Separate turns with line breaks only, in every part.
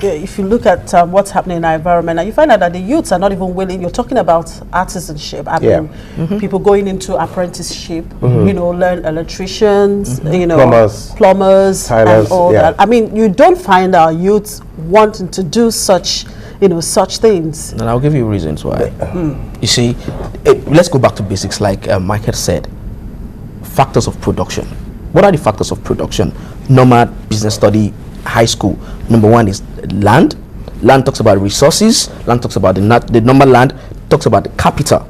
If you look at what's happening in our environment, and you find out that the youths are not even willing. You're talking about artisanship. I mean, people going into apprenticeship, you know, learn electricians, you know, plumbers,
Tylers,
and all that. I mean, you don't find our youths wanting to do such, you know, such things.
And I'll give you reasons why. You see, let's go back to basics, like Mike had said. Factors of production. What are the factors of production? Normal business study, high school. Number one is land. Land talks about resources. Land talks about the normal land. Talks about the capital.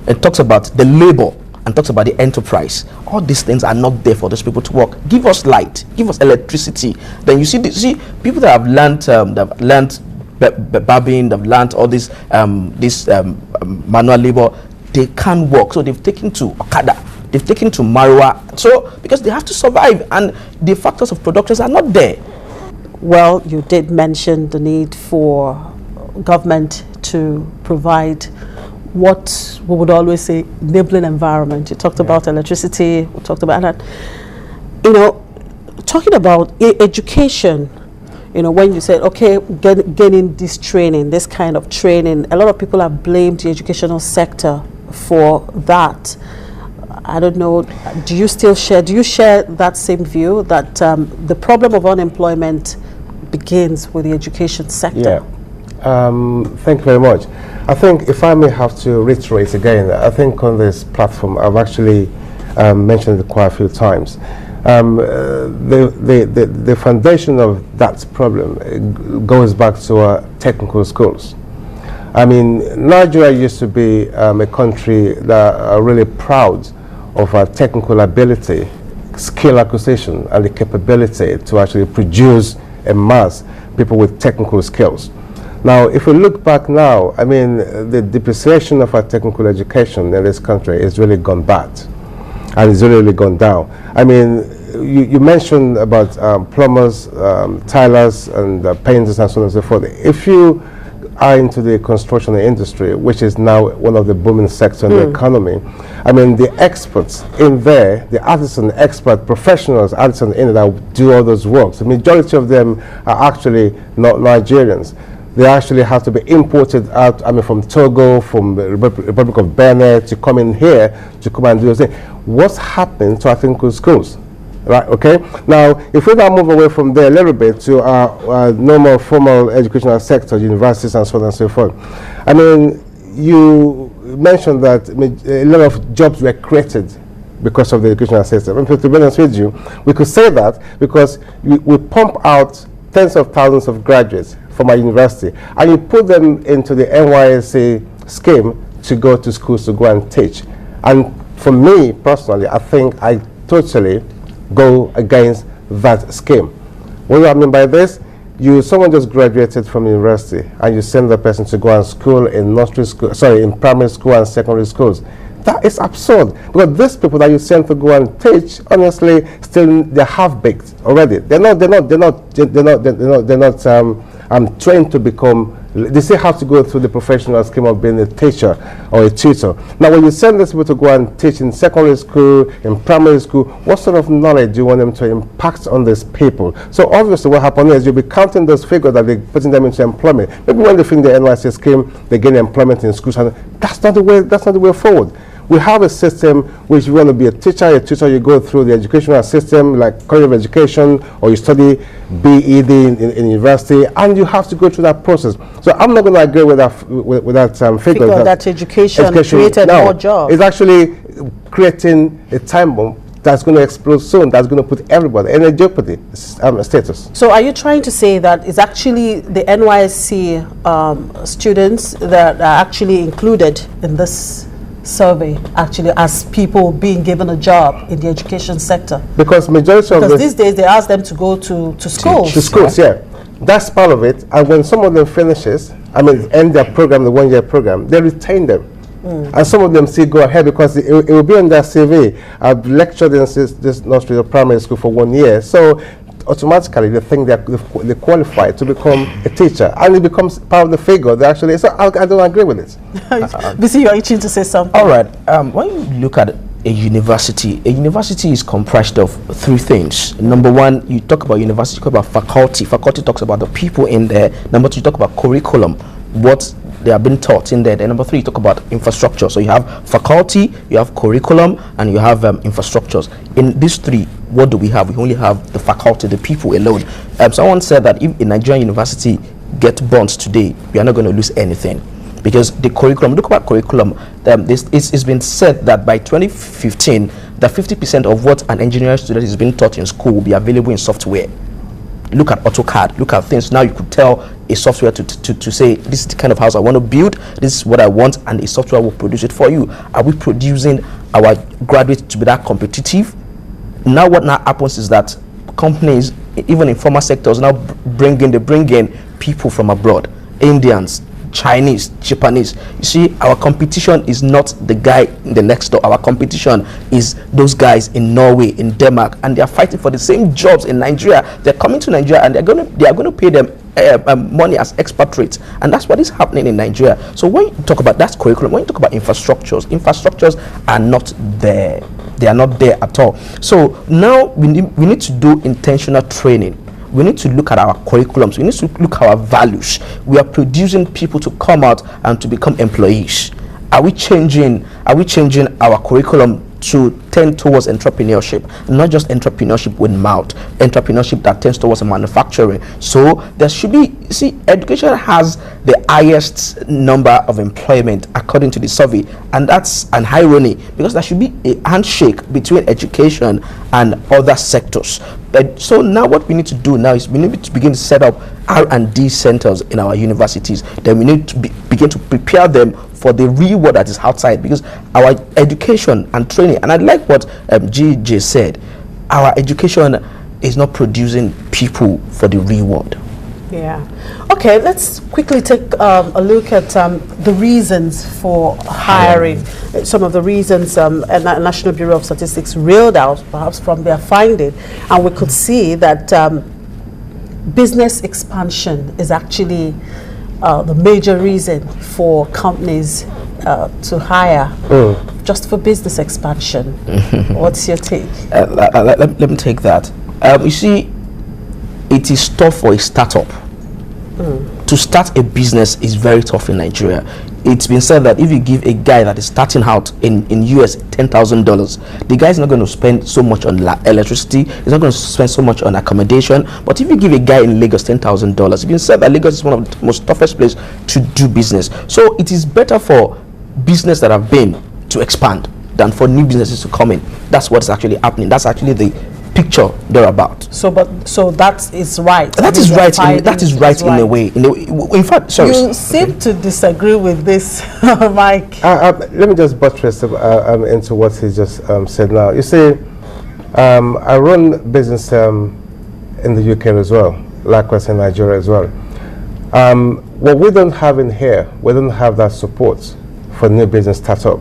It talks about the labor and talks about the enterprise. All these things are not there for those people to work. Give us light. Give us electricity. Then you see people that have learned barbing, they've learned all this manual labor. They can't work, so they've taken to Okada. They've taken to Marwa. So because they have to survive, and the factors of production are not there.
Well, you did mention the need for government to provide what we would always say enabling environment. You talked about electricity, we talked about that. You know, talking about education, you know, when you said, okay, getting this training, this kind of training, a lot of people have blamed the educational sector for that. I don't know, do you share that same view that the problem of unemployment begins with the education sector?
Thank you very much. I think if I may have to reiterate again, I think on this platform I've actually mentioned it quite a few times. The foundation of that problem goes back to our technical schools. I mean, Nigeria used to be a country that are really proud of our technical ability, skill acquisition, and the capability to actually produce and mass people with technical skills. Now, if we look back now, I mean, the depreciation of our technical education in this country has really gone bad, and it's really gone down. I mean, you mentioned about plumbers, tilers, and painters, and so on and so forth. If you are into the construction industry, which is now one of the booming sectors in the economy, I mean, the experts in there, the artisan expert professionals, artisans in there that do all those works, the majority of them are actually not Nigerians. They actually have to be imported out, I mean, from Togo, from the Republic of Benin, to come in here to come and do those things. What's happening to our technical schools? Right, okay. Now, if we now move away from there a little bit to our normal formal educational sector, universities and so on and so forth. I mean, you mentioned that a lot of jobs were created because of the educational system. And to be honest with you, we could say that because we pump out tens of thousands of graduates from our university, and you put them into the NYSC scheme to go to schools to go and teach. And for me personally, I think I totally go against that scheme. What do I mean by this? Someone just graduated from university and you send the person to go and school in in primary school and secondary schools. That is absurd, because these people that you send to go and teach, honestly, still they're half-baked already. They're not trained to become. They still have to go through the professional scheme of being a teacher or a tutor. Now, when you send these people to go and teach in secondary school, in primary school, what sort of knowledge do you want them to impact on these people? So obviously what happens is you'll be counting those figures that they're putting them into employment. Maybe when they finish the NYSC scheme, they gain employment in schools, and that's not the way forward. We have a system which you want to be a tutor, you go through the educational system like College of Education, or you study BEd in university, and you have to go through that process. So I'm not going to agree with that figure.
That education created more jobs.
It's actually creating a time bomb that's going to explode soon, that's going to put everybody in a jeopardy status.
So are you trying to say that it's actually the NYSC students that are actually included in this survey, actually, as people being given a job in the education sector?
Because
these days they ask them to go to schools.
To schools, yeah. That's part of it. And when some of them finishes, I mean, end their program, the one-year program, they retain them. And some of them still go ahead because it will be on their CV. I've lectured in this nursery or primary school for 1 year. So automatically they think they qualify to become a teacher, and it becomes part of the figure. They actually, so I don't agree with it.
BC, you're itching to say something.
All right. When you look at a university. A university is comprised of three things. Number one, you talk about university, you talk about faculty. Faculty talks about the people in there. Number two, you talk about curriculum, what they are being taught in there. Then number three, you talk about infrastructure. So you have faculty, you have curriculum, and you have infrastructures. In these three, what do we have? We only have the faculty, the people alone. Someone said that if a Nigerian university get burnt today, we are not going to lose anything. Because the curriculum, look about curriculum, it's been said that by 2015, that 50% of what an engineering student is being taught in school will be available in software. Look at AutoCAD, look at things. Now you could tell a software to say, this is the kind of house I want to build, this is what I want, and a software will produce it for you. Are we producing our graduates to be that competitive? Now what now happens is that companies, even in formal sectors, now bring in people from abroad, Indians, Chinese, Japanese. You see, our competition is not the guy in the next door. Our competition is those guys in Norway, in Denmark, and they are fighting for the same jobs in Nigeria. They're coming to Nigeria and they are going to pay them money as expatriates, and that's what is happening in Nigeria. So when you talk about that curriculum, when you talk about infrastructures are not there. They are not there at all. So now we need to do intentional training. We need to look at our curriculums. We need to look at our values. We are producing people to come out and to become employees. Are we changing our curriculum to tend towards entrepreneurship, not just entrepreneurship with mouth, entrepreneurship that tends towards manufacturing? So there should be, education has the highest number of employment according to the survey, and that's an irony, because there should be a handshake between education and other sectors. So now what we need to do now is we need to begin to set up R&D centers in our universities. Then we need to begin to prepare them for the real world that is outside, because our education and training, and I like what GJ said, our education is not producing people for the real world.
Yeah. Okay, let's quickly take a look at the reasons for hiring. Some of the reasons National Bureau of Statistics reeled out, perhaps from their finding, and we could see that business expansion is actually the major reason for companies to hire just for business expansion. What's your take?
Let me take that. You see, it is tough for a startup. To start a business is very tough in Nigeria. It's been said that if you give a guy that is starting out in US $10,000, the guy is not going to spend so much on electricity, he's not going to spend so much on accommodation. But if you give a guy in Lagos $10,000, it's been said that Lagos is one of the most toughest places to do business. So it is better for business that have been to expand than for new businesses to come in. That's what's actually happening. That's actually the picture they're about.
So that is right.
That is right in a way. In fact, sorry.
You seem to disagree with this, Mike.
Let me just buttress into what he just said now. You see, I run business in the UK as well, likewise in Nigeria as well. What we don't have in here, we don't have that support for new business startup.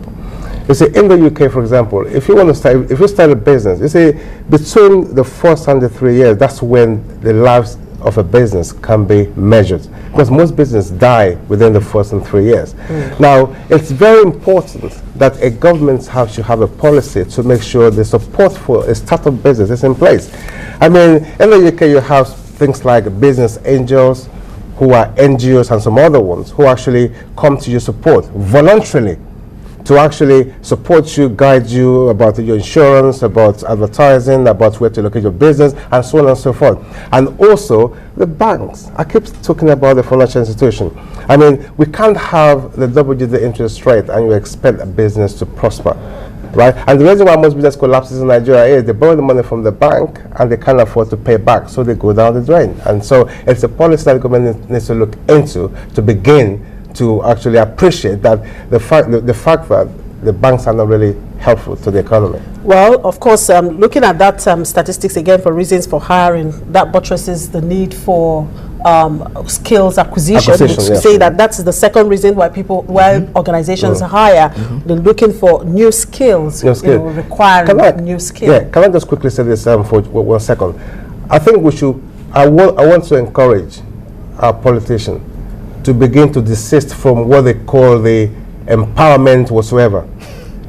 You see, in the UK, for example, if you start a business, you see, between the first and the 3 years, that's when the lives of a business can be measured, because most businesses die within the first and 3 years. Now, it's very important that a government should have a policy to make sure the support for a startup business is in place. I mean, in the UK, you have things like business angels, who are NGOs and some other ones, who actually come to your support voluntarily, to actually support you, guide you about your insurance, about advertising, about where to locate your business, and so on and so forth. And also the banks. I keep talking about the financial institution. I mean, we can't have the double-digit interest rate and you expect a business to prosper, right? And the reason why most business collapses in Nigeria is they borrow the money from the bank and they can't afford to pay back, so they go down the drain. And so it's a policy that the government needs to look into to begin to actually appreciate that the fact that the banks are not really helpful to the economy.
Well, of course, looking at that statistics again for reasons for hiring, that buttresses the need for skills acquisition.
Yes.
Say that's the second reason why organizations hire. They're looking for new skills, requiring new skills.
Yeah, can I just quickly say this for 1 second? I think we should. I want to encourage our politicians to begin to desist from what they call the empowerment whatsoever.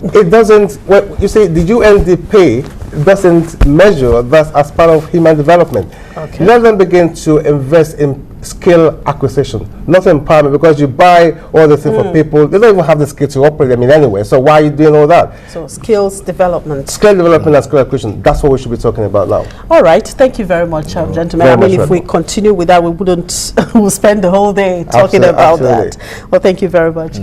it doesn't, well, you see, the UNDP doesn't measure that as part of human development.
Okay.
Let them begin to invest in skill acquisition, not empowerment, because you buy all the things for people. They don't even have the skill to operate them in any way. So why are you doing all that?
So skills development.
Skill development and skill acquisition, that's what we should be talking about now.
All right. Thank you very much, gentlemen.
Very
I mean,
much
if we
welcome.
continue with that, we wouldn't we'll spend the whole day talking about
Absolutely.
that. Well, thank you very much.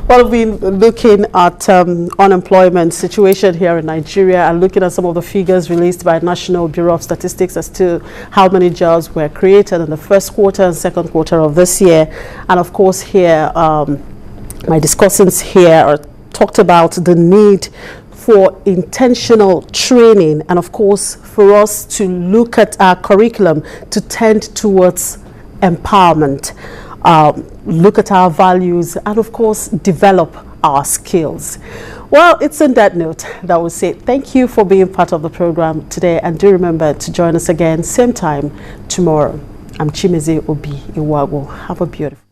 Well, we've been looking at unemployment situation here in Nigeria and looking at some of the figures released by National Bureau of Statistics as to how many jobs were created in the first quarter and second quarter of this year. And of course, here, my discussants here are talked about the need for intentional training and of course for us to look at our curriculum to tend towards empowerment, look at our values and of course develop our skills. Well, it's on that note that we'll say thank you for being part of the program today, and do remember to join us again same time tomorrow. I'm Chimeze Obi Iwago. Have a beautiful